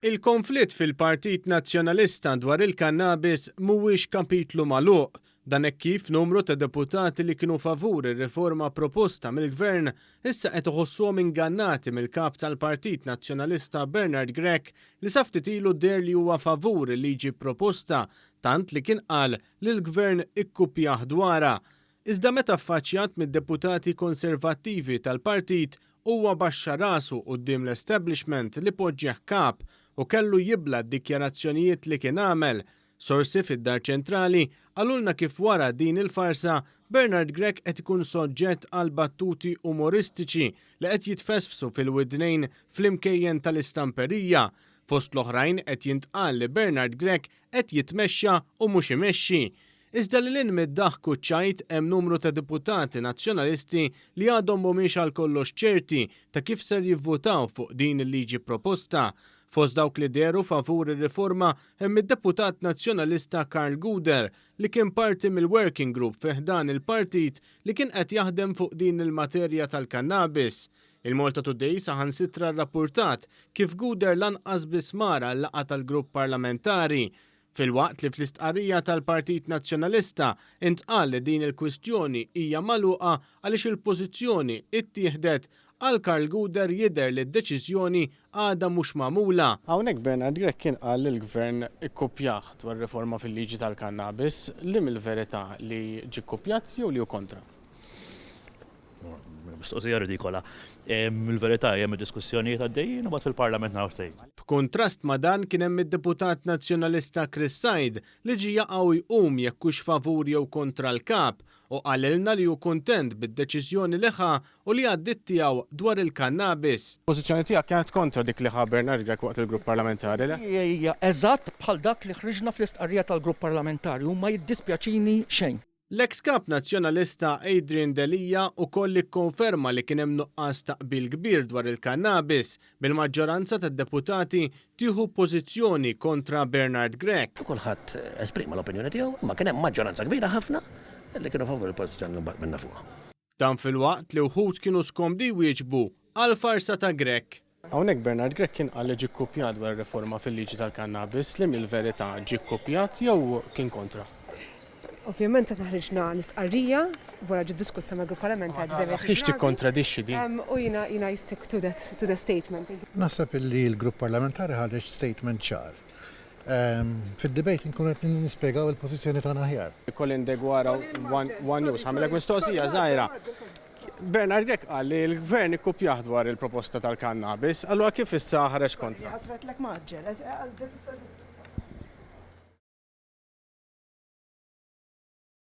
Il-konflitt fil-Partit Nazzjonalista dwar il-kannabis mhuwiex kapitlu magħluq. Dan hekk kif numru ta' deputati li kienu favur ir-riforma proposta mill-Gvern issa qed iħossuhom ingannati mill-kap tal-Partit Nazzjonalista Bernard Grech li sa ftit ilu der li huwa favur il-liġi proposta tant li kien qal li l-Gvern ikkupjah dwarha. Iżda meta affaċċjat mid-deputati konservattivi tal-partit huwa baxxa rasu quddiem l-establishment li poġġeh kap u kellu jibla d-dikjarazzjonijiet li kien għamel. Sorsi fid-Dar Ċentrali għalulna kif wara din il-farsa Bernard Grech qed ikun soġġett għal battuti umoristiċi li qed jitfesfsu fil-widnejn fl-imkejjen tal-istamperija. Fost l-oħrajn qed jintqal li Bernard Grech qed jitmexxa u mhux imexxi. Iżda li l-in mid-daħku ċajt hemm numru ta' deputati nazzjonalisti li għadhom mhumiex għal kollox ċerti ta' kif ser jivvutaw fuq din il-liġi proposta. Fost dawk li deru favur ir-riforma hemm id-deputat nazzjonalista Karl Guder li kien parti mill-working group fih dan il-partit li kien qed jaħdem fuq din il-materja tal-kannabis. Il-Malta Today saħansitra rrappurtat kif Guder lanqas biss mara l-laqgħa tal-grupp parlamentari. Fil-waqt li fl-istqarrija tal-Partit Nazzjonalista intqal li din il-kwistjoni hija magħluqa għaliex il-pożizzjoni ttieħdet għal Karl Guder jidher li d-deċiżjoni għadha mhux magħmula. Hawnhekk Bernard Grech kien qal li l-Gvern ikkupjah dwar riforma fil-liġi tal-kannabis li mill-verità li ġie kkupjat jew li hu kontra. Mistoqsija ridikola. Il-verità hemm id-diskussjonijiet għaddejjin u fil-Parlament nafsej. B'kuntrast ma' dan kien hemm id-deputat nazzjonalista Chris Said li ġie jaqgħu jqum jekk hux favur jew kontra l-kap u qalilna li hu kuntent bid-deċiżjoni li ħa u li għaddiet tiegħu dwar il-kannabis. Pożizzjoni tiegħek kienet kontra dik li ħa Bernard Grech waqt il-grupp parlamentari le? Hija eżatt bħal dak li ħriġna fl-istqarrija tal-grupp parlamentari u ma jiddispjaċini xejn. L-ex-kap nazzjonalista Adrian Delija wkoll ikkonferma li kien hemm nuqqas taqbil kbir dwar il-kannabis bil-maġġoranza tad-deputati tieħu pożizzjoni kontra Bernard Grech. Kulħadd esprima l-opinjoni tiegħu, ma kien hemm maġġoranza kbira ħafna li kienu favur il-pożizzjoni li mbagħad minna fuqha. Dan fil-waqt li wħud kienu skomdi wieġbu għal farsa ta' Grech. Hawnhekk Bernard Grech kien qal li ġie kkupjat dwar riforma fil-liġi tal-kannabis li mill-verità ġie kkupjat jew kien kontra. Ovvjament qed ħriġna l-istqarrija wara ġiet diskussa mal-grupp parlamentari. Ħix tikkontradixxi din. U jiena stick to the statement. Naħseb illi l-grupp parlamentari ħareġ statement ċar. Fid-debate nkun qed nispjegaw il-pożizzjoni tagħna aħjar. Colin Degwara One News ħamilek mistoqsija żgħira. Bernard Grech qal li l-Gvern ikkupjah dwar il-proposta tal-kannabis, allura kif issa ħareġ kontra? Ħasretlek maġġel.